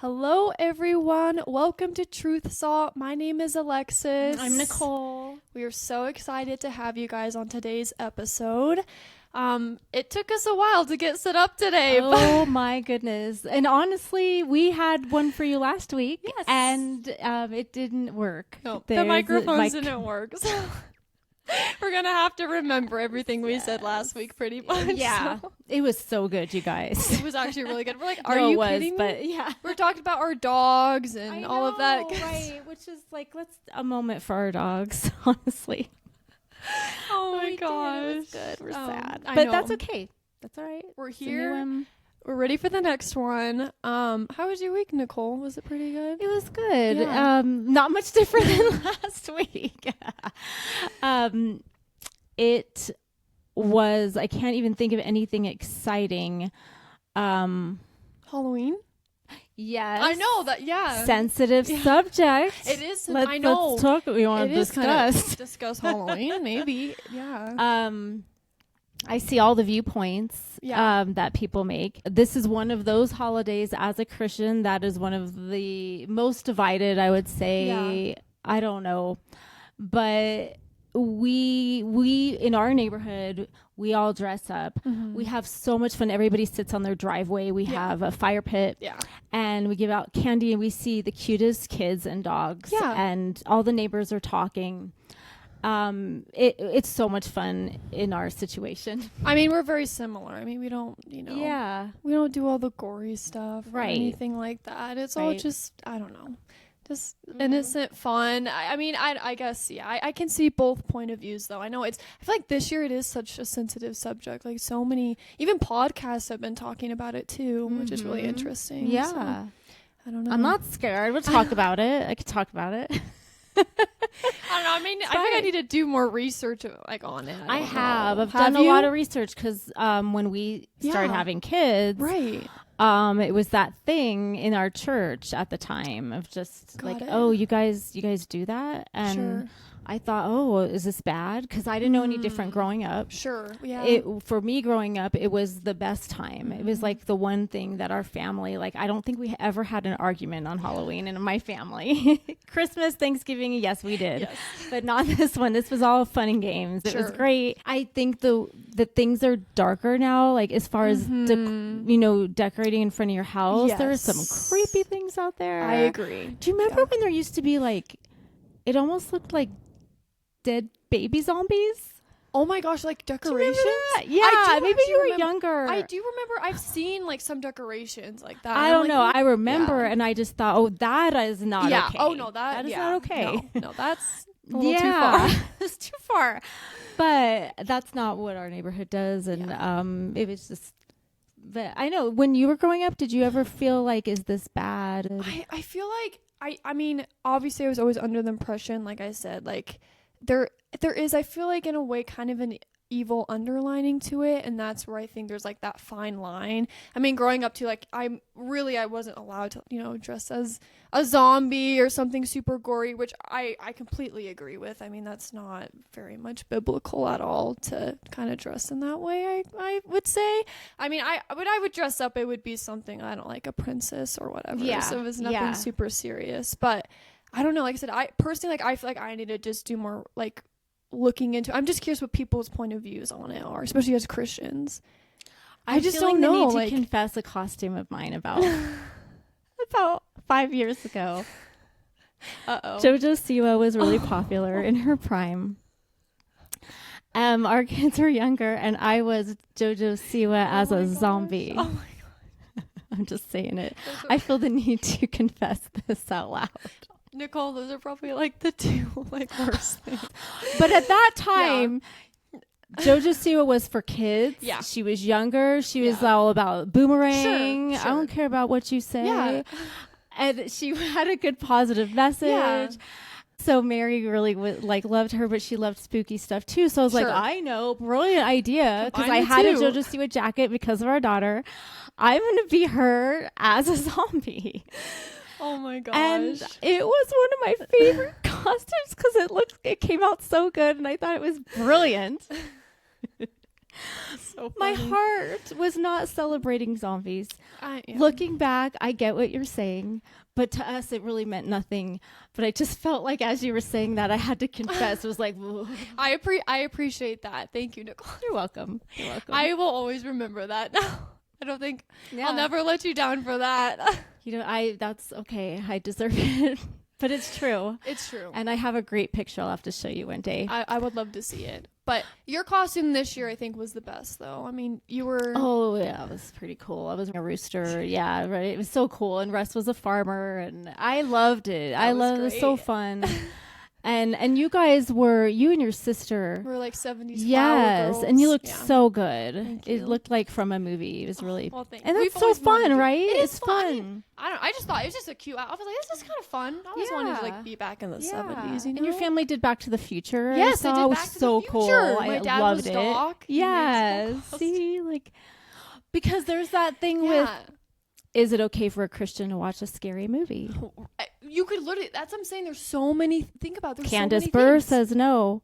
Hello, everyone. Welcome to Truth Salt. My name is Alexis. I'm Nicole. We are so excited to have you guys on today's episode. It took us a while to get set up today. Oh my goodness. And honestly, we had one for you last week. Yes. And it didn't work. No, the microphones didn't work. So we're going to have to remember everything we said last week pretty much. Yeah. So. It was so good, you guys. It was actually really good. We're like, are you kidding me? But yeah. We're talking about our dogs and all of that. Right. Which is like, let's a moment for our dogs, honestly. Oh my gosh. It was good. We're sad. I But know. that's okay. That's all right. We're It's here. a new, We're ready for the next one. How was your week, Nicole? Was it pretty good? It was good. Yeah. Not much different than last week. It was, I can't even think of anything exciting. Halloween? Yes. I know that, yeah. Sensitive subject. It is, Let's, I know. Let's talk what we want It to is kinda discuss. discuss Halloween, maybe. Yeah. I see all the viewpoints Yeah. that people make. This is one of those holidays as a Christian that is one of the most divided, I would say. Yeah. I don't know. But we in our neighborhood, we all dress up. Mm-hmm. We have so much fun. Everybody sits on their driveway. We have a fire pit. Yeah. And we give out candy and we see the cutest kids and dogs. Yeah. And all the neighbors are talking. It's so much fun in our situation. I mean, we're very similar. I mean, we don't, Yeah. we don't do all the gory stuff or Right. anything like that. It's all Right. just, I don't know, just innocent fun. I mean, I guess, yeah, I can see both point of views though. I feel like this year it is such a sensitive subject. Like so many, even podcasts have been talking about it too, which is really interesting. Yeah. So, I don't know. I'm not scared. We'll talk about it. I could talk about it. I don't know. I mean, I think I need to do more research on it. I don't have. know. I've done a lot of research because when we started Yeah. having kids, Right. it was that thing in our church at the time of just Got like, it. oh, you guys do that, and Sure. I thought, oh, is this bad? Because I didn't know any different growing up. Sure. Yeah. For me growing up, it was the best time. It was like the one thing that our family, like, I don't think we ever had an argument on Halloween in my family. Christmas, Thanksgiving, yes, we did. Yes. But not this one. This was all fun and games. It was Sure. great. I think the things are darker now, like as far as, decorating in front of your house. There are some Yes. creepy things out there. I agree. Do you remember when there used to be like, it almost looked like dead baby zombies? Oh my gosh, like Do you decorations? remember that? Yeah, I do maybe actually you were remember- younger. I do remember I've seen like some decorations like that. I and I'm don't know. like, I remember, yeah. and I just thought, oh, that is not Yeah. okay. Oh no, that is yeah. not okay. No, that's a little too far. It's too far. But that's not what our neighborhood does, and it was just. But I know when you were growing up, did you ever feel like, is this bad? I feel like I mean, obviously I was always under the impression, like I said, like there is, I feel like in a way kind of an evil underlining to it, and that's where I think there's like that fine line. I mean, growing up too, like I wasn't allowed to dress as a zombie or something super gory, which I completely agree with. I mean, that's not very much biblical at all to kind of dress in that way, I would say. I mean, when I would dress up, it would be something, I don't like, a princess or whatever. Yeah. So it was nothing super serious, but I don't know, like I said, I personally, like, I feel like I need to just do more like looking into. I'm just curious what people's point of views on it are, especially as Christians. I just don't know. I need like, to confess a costume of mine about 5 years ago. JoJo Siwa was really popular in her prime. Our kids were younger, and I was JoJo Siwa as a zombie. Oh my god! I'm just saying it. I feel the need to confess this out loud. Nicole, those are probably like the two like worst things. But at that time, JoJo Siwa was for kids. Yeah. She was younger. She was all about boomerang. Sure. I don't care about what you say. Yeah. And she had a good positive message. Yeah. So Mary really loved her, but she loved spooky stuff too. So I was like, I know, brilliant idea. Because I had a JoJo Siwa jacket because of our daughter. I'm going to be her as a zombie. Oh my gosh. And it was one of my favorite costumes because it came out so good, and I thought it was brilliant. So my heart was not celebrating zombies. Yeah. Looking back, I get what you're saying, but to us, it really meant nothing. But I just felt like as you were saying that, I had to confess. It was like, I appreciate that. Thank you, Nicole. You're welcome. You're welcome. I will always remember that. I don't think I'll never let you down for that. That's okay. I deserve it. But it's true. It's true. And I have a great picture I'll have to show you one day. I would love to see it. But your costume this year, I think, was the best, though. I mean, you were... Oh, yeah. It was pretty cool. I was a rooster. Yeah, right. It was so cool. And Russ was a farmer. And I loved it. It was so fun. And you guys you and your sister were like 70s yes, girls. And you looked so good. Thank it you. looked like from a movie. It was really and that's so fun, right? It's fun. I just thought it was just a cute I was like, this is kind of fun. I always wanted to like be back in the 70s, you know? And your family did Back to the Future. Yes, they did Back to the Future. Cool. My dad loved was it. Doc. Yes. See, like because there's that thing with is it okay for a Christian to watch a scary movie? You could literally, that's what I'm saying. There's so many, think about it. There's Candace so many Burr things. says no.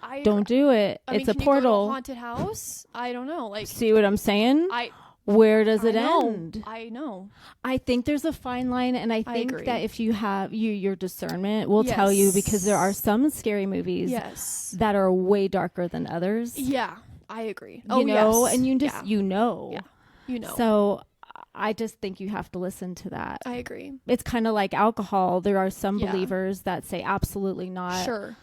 I don't do it. I mean, it's a can portal. You go to a haunted house? I don't know. Like, see what I'm saying? Where does it end? I know. I think there's a fine line, and I think agree. that if you have your discernment will tell you, because there are some scary movies that are way darker than others. Yeah, I agree. You know, and you just you know. Yeah. You know. So I just think you have to listen to that. I agree. It's kind of like alcohol. There are some believers that say absolutely not. Sure.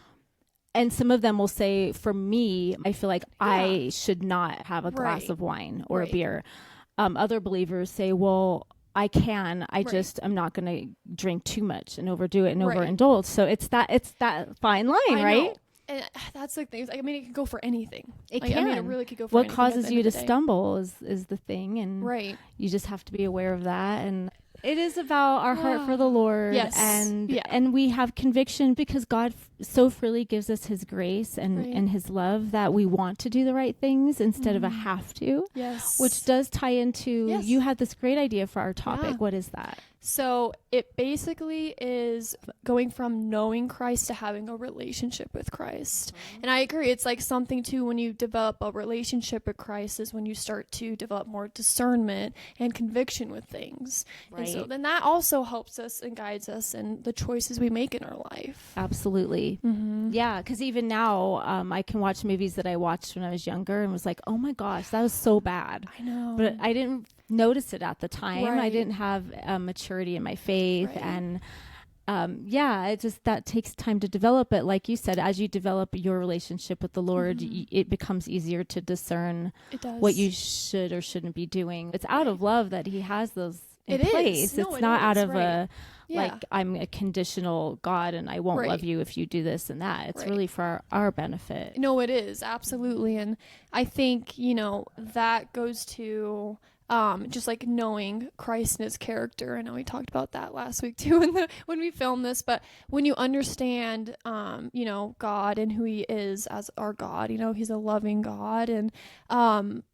And some of them will say, for me, I feel like I should not have a glass of wine or a beer. Other believers say, well, I can. I'm not going to drink too much and overdo it and overindulge. So it's that fine line, right? Know. And that's like things. I mean, it could go for anything. It can. I mean, it really could go for what anything. What causes you to stumble is the thing, and you just have to be aware of that. And it is about our heart for the Lord, and we have conviction because God so freely gives us His grace and His love that we want to do the right things instead of a have to. Yes, which does tie into. You had this great idea for our topic. Yeah. What is that? So it basically is going from knowing Christ to having a relationship with Christ. And I agree. It's like something too, when you develop a relationship with Christ is when you start to develop more discernment and conviction with things. Right. And so then that also helps us and guides us in the choices we make in our life. Absolutely. Mm-hmm. Yeah. Because even now I can watch movies that I watched when I was younger and was like, oh my gosh, that was so bad. I know. But I didn't notice it at the time. I didn't have maturity in my faith, and it just that takes time to develop. But like you said, as you develop your relationship with the Lord, it becomes easier to discern what you should or shouldn't be doing. It's out of love that He has those in place. It's not out of a like I'm a conditional God and I won't love you if you do this and that. It's really for our benefit. No, it is absolutely, and I think that goes to just like knowing Christ and His character. I know we talked about that last week too when we filmed this, but when you understand God and who He is as our God, He's a loving God, and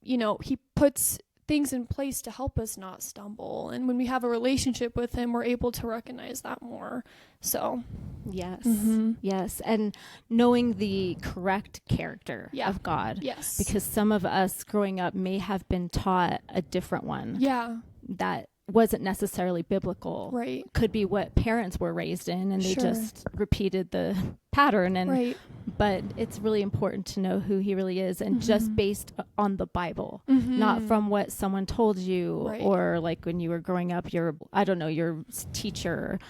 He puts things in place to help us not stumble, and when we have a relationship with Him, we're able to recognize that more. So yes, and knowing the correct character of God, because some of us growing up may have been taught a different one that wasn't necessarily biblical. Could be what parents were raised in, and they just repeated the pattern. And but it's really important to know who He really is, and just based on the Bible, not from what someone told you or like when you were growing up, your teacher,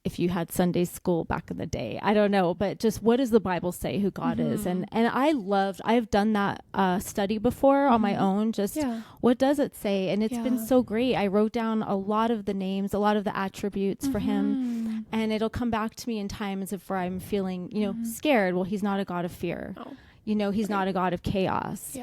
if you had Sunday school back in the day, I don't know, but just what does the Bible say who God is? And I've done that study before on my own, just what does it say? And it's been so great. I wrote down a lot of the names, a lot of the attributes for Him, and it'll come back to me in times if I'm feeling, scared. Well, He's not a God of fear. Oh. He's not a God of chaos.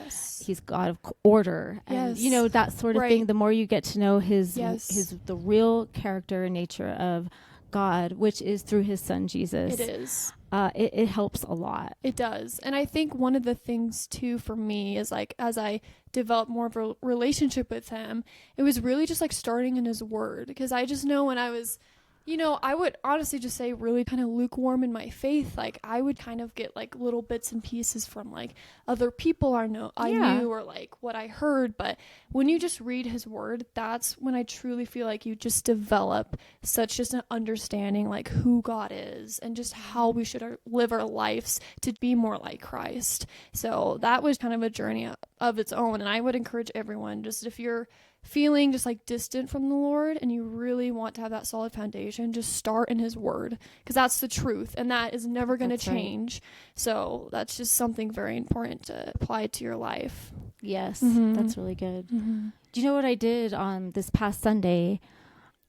He's God of order, and that sort of thing. The more you get to know his the real character and nature of God, which is through His Son Jesus, it is. It helps a lot. It does. And I think one of the things too for me is like as I developed more of a relationship with Him, it was really just like starting in His Word, because I just know when I was You know, I would honestly just say really kind of lukewarm in my faith. Like I would kind of get like little bits and pieces from like other people I knew or like what I heard. But when you just read his word, that's when I truly feel like you just develop such just an understanding like who God is and just how we should live our lives to be more like Christ. So that was kind of a journey of its own. And I would encourage everyone, just if you're feeling just like distant from the Lord and you really want to have that solid foundation, just start in his word, because that's the truth and that is never going to change. Right. So that's just something very important to apply to your life. Yes, that's really good. Do you know what I did on this past Sunday?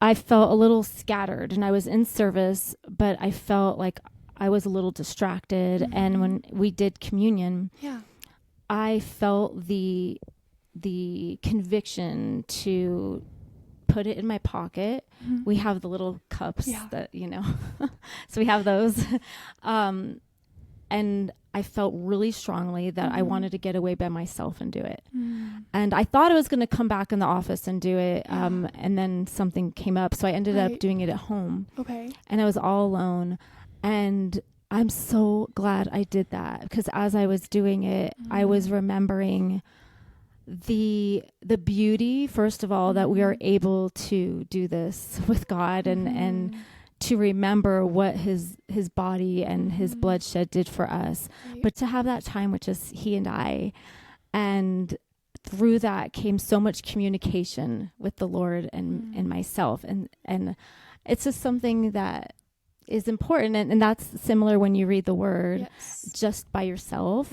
I felt a little scattered and I was in service, but I felt like I was a little distracted. And when we did communion, I felt the conviction to put it in my pocket. We have the little cups that, so we have those. And I felt really strongly that I wanted to get away by myself and do it. And I thought I was going to come back in the office and do it. And then something came up. So I ended up doing it at home. Okay. And I was all alone. And I'm so glad I did that, because as I was doing it, I was remembering the beauty, first of all, that we are able to do this with God and to remember what his body and his bloodshed did for us, but to have that time with just he and I. And through that came so much communication with the Lord and myself. And it's just something that is important. And that's similar when you read the word just by yourself.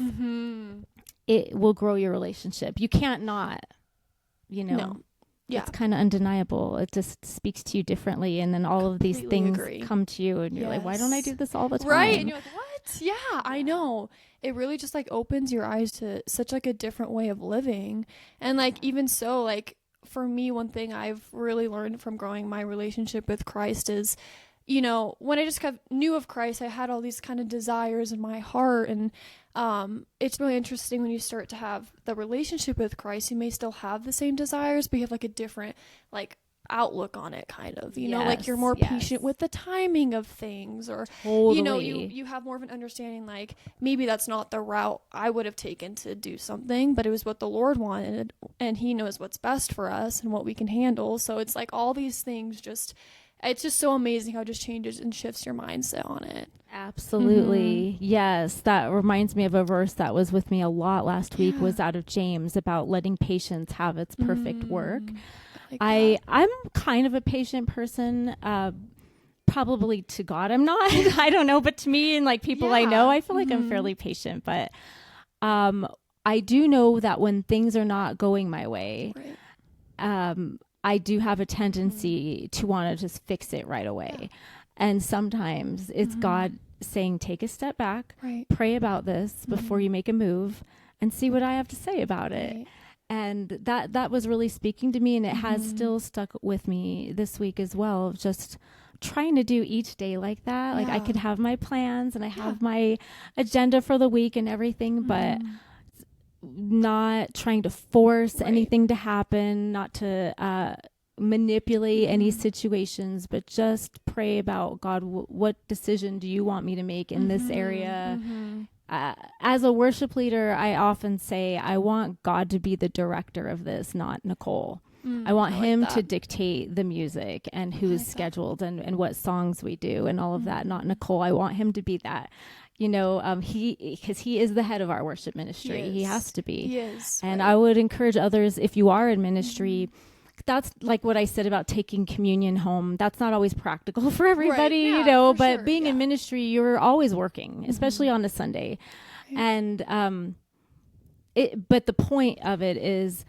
It will grow your relationship. You can't not, No. Yeah. It's kind of undeniable. It just speaks to you differently. And then all of these things come to you and you're like, why don't I do this all the time? Right. And you're like, what? Yeah, I know. It really just like opens your eyes to such like a different way of living. And like, even so, like for me, one thing I've really learned from growing my relationship with Christ is, when I just knew of Christ, I had all these kind of desires in my heart. And it's really interesting when you start to have the relationship with Christ, you may still have the same desires, but you have like a different like outlook on it, kind of, like you're more patient with the timing of things, or, you have more of an understanding, like maybe that's not the route I would have taken to do something, but it was what the Lord wanted, and he knows what's best for us and what we can handle. So it's like all these things it's just so amazing how it just changes and shifts your mindset on it. Absolutely. Yes. That reminds me of a verse that was with me a lot last week, was out of James, about letting patience have its perfect work. I'm kind of a patient person, probably to God I'm not. I don't know, but to me and like people I know, I feel like I'm fairly patient, but I do know that when things are not going my way, I do have a tendency to want to just fix it right away. And sometimes it's God saying, take a step back, pray about this before you make a move and see what I have to say about it. And that was really speaking to me, and it has still stuck with me this week as well, just trying to do each day like that. Like I could have my plans and I have my agenda for the week and everything, but not trying to force anything to happen, not to manipulate any situations, but just pray about, God, what decision do you want me to make in this area? As a worship leader, I often say I want God to be the director of this, not Nicole. I want him to dictate the music and who's scheduled and what songs we do and all of that, not Nicole. I want him to be that. Because he is the head of our worship ministry. He has to be. He is. And I would encourage others, if you are in ministry, that's like what I said about taking communion home. That's not always practical for everybody, but being in ministry, you're always working, especially on a Sunday. And but the point of it is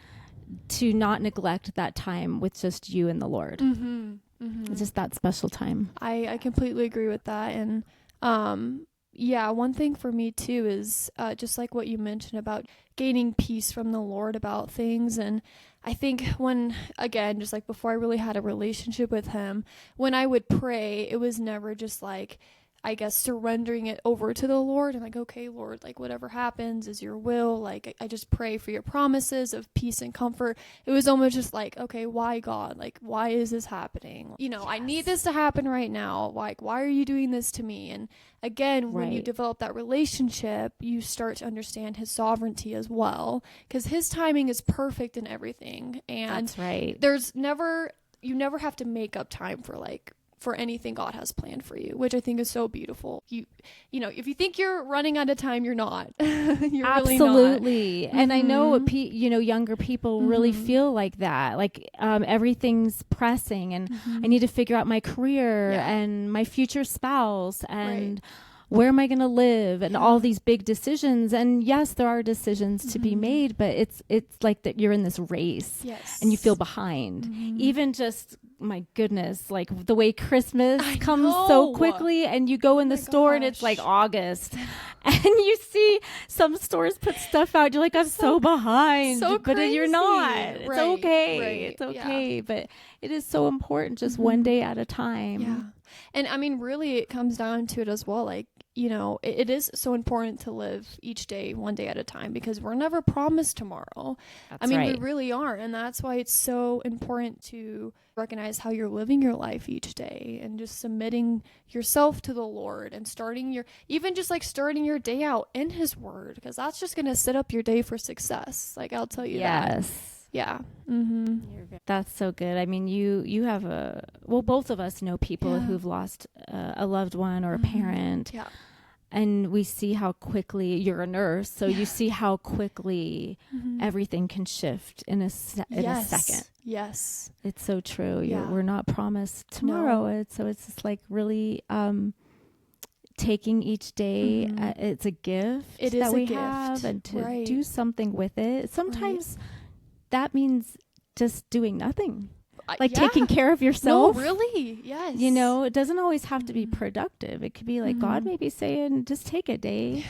to not neglect that time with just you and the Lord. It's just that special time. I completely agree with that. And one thing for me too is just like what you mentioned about gaining peace from the Lord about things. And I think just like before I really had a relationship with him, when I would pray, it was never just like I guess, surrendering it over to the Lord and like, okay, Lord, like whatever happens is your will. Like, I just pray for your promises of peace and comfort. It was almost just like, okay, why God? Like, why is this happening? You know, yes. I need this to happen right now. Like, why are you doing this to me? And again, when you develop that relationship, you start to understand his sovereignty as well, because his timing is perfect in everything. And that's right. You never have to make up time for anything God has planned for you, which I think is so beautiful. You know, if you think you're running out of time, you're not. You're absolutely really not. And I know younger people really feel like that, like everything's pressing, and I need to figure out my career and my future spouse and where am I going to live, and all these big decisions. And yes, there are decisions to be made, but it's like that you're in this race and you feel behind. Even just, my goodness, like the way Christmas comes so quickly, and you go in the store and it's like August and you see some stores put stuff out. You're like, I'm so behind, but you're not. It's okay. It's okay. But it is so important, just one day at a time. Yeah. And I mean, really, it comes down to it as well. Like, you know, it is so important to live each day, one day at a time, because we're never promised tomorrow. We really aren't. And that's why it's so important to recognize how you're living your life each day, and just submitting yourself to the Lord, and starting your day out in his word, because that's just going to set up your day for success. Like, I'll tell you that. Yes. Yeah. That's so good. I mean, you have both of us know people who've lost a loved one or a parent. Yeah. And we see how quickly, you're a nurse, so you see how quickly everything can shift in a second. Yes. It's so true. Yeah. We're not promised tomorrow. No. So it's just like really taking each day. It's a gift that we have, and to do something with it. Sometimes that means just doing nothing. Like taking care of yourself. No, really? Yes. You know, it doesn't always have to be productive. It could be like God may be saying, just take a day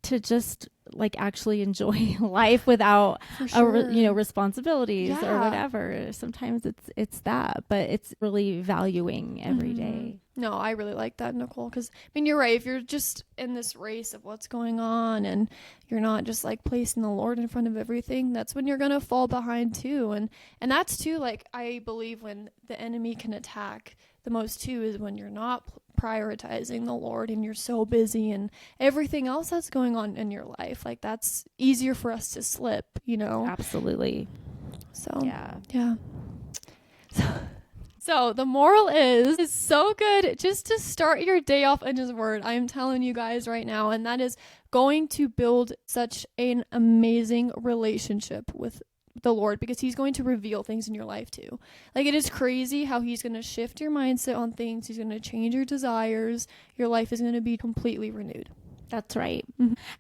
to just like actually enjoy life without responsibilities or whatever. Sometimes it's that, but it's really valuing every day. No, I really like that, Nicole, because I mean, you're right. If you're just in this race of what's going on, and you're not just like placing the Lord in front of everything, that's when you're gonna fall behind too. And that's too, like, I believe when the enemy can attack the most too is when you're not prioritizing the Lord, and you're so busy and everything else that's going on in your life. Like, that's easier for us to slip, you know? Absolutely. So yeah. So the moral is, it's so good just to start your day off in his word. I am telling you guys right now, and that is going to build such an amazing relationship with the Lord, because he's going to reveal things in your life too. Like, it is crazy how he's going to shift your mindset on things. He's going to change your desires. Your life is going to be completely renewed. That's right.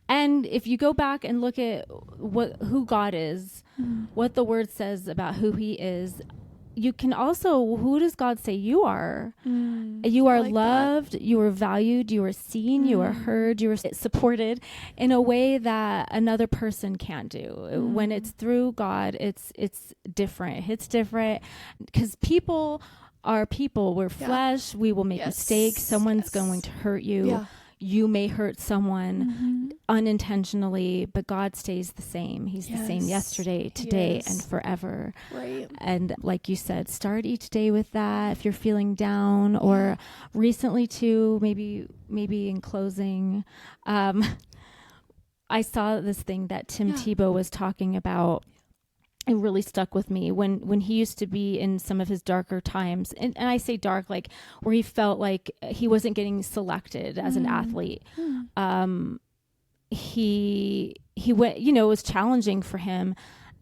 And if you go back and look at who God is, what the word says about who he is, you can also, who does God say you are? You are loved, you are valued, you are seen, you are heard, you are supported in a way that another person can't do. When it's through God, it's different. It's different because people are people. We're flesh. We will make mistakes. Someone's going to hurt you. Yeah. You may hurt someone unintentionally, but God stays the same. He's the same yesterday, today, and forever. Right. And like you said, start each day with that. If you're feeling down, or recently too, maybe in closing, I saw this thing that Tim Tebow was talking about. It really stuck with me when he used to be in some of his darker times. And I say dark, like where he felt like he wasn't getting selected as an athlete. He went, it was challenging for him.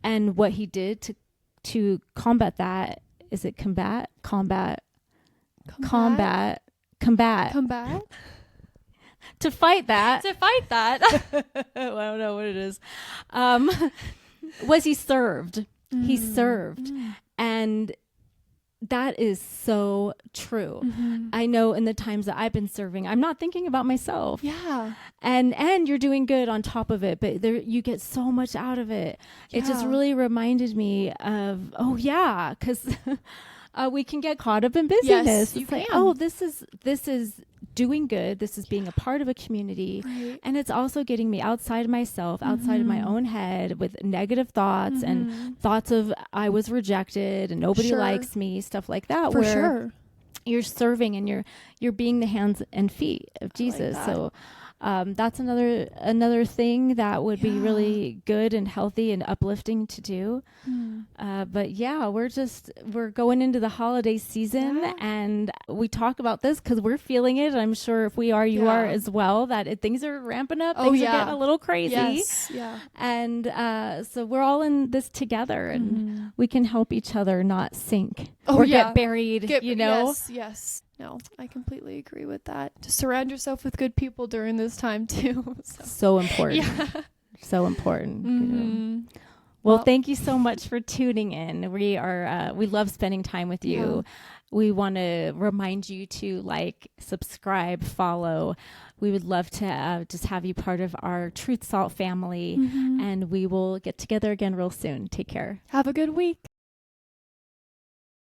And what he did to combat that, is it combat? To fight that. Well, I don't know what it is. Was he served. He served. And that is so true. I know in the times that I've been serving, I'm not thinking about myself. Yeah. And you're doing good on top of it, but you get so much out of it. Yeah. It just really reminded me of, because we can get caught up in busyness. Yes, you it's can. like, this is doing good. This is being a part of a community. Right. And it's also getting me outside myself, outside of my own head with negative thoughts and thoughts of I was rejected and nobody likes me, stuff like that. For sure. You're serving and you're being the hands and feet of Jesus. So that's another thing that would be really good and healthy and uplifting to do. But yeah, we're going into the holiday season, and we talk about this because we're feeling it. I'm sure if we are, you are as well, that things are ramping up. Things are getting a little crazy. Yes. Yeah. And so we're all in this together, and we can help each other not sink or get buried, Yes. No, I completely agree with that. To surround yourself with good people during this time too. So important. Yeah. So important. Well, thank you so much for tuning in. We love spending time with you. We want to remind you to like, subscribe, follow. We would love to just have you part of our Truth Salt family, and we will get together again real soon. Take care. Have a good week.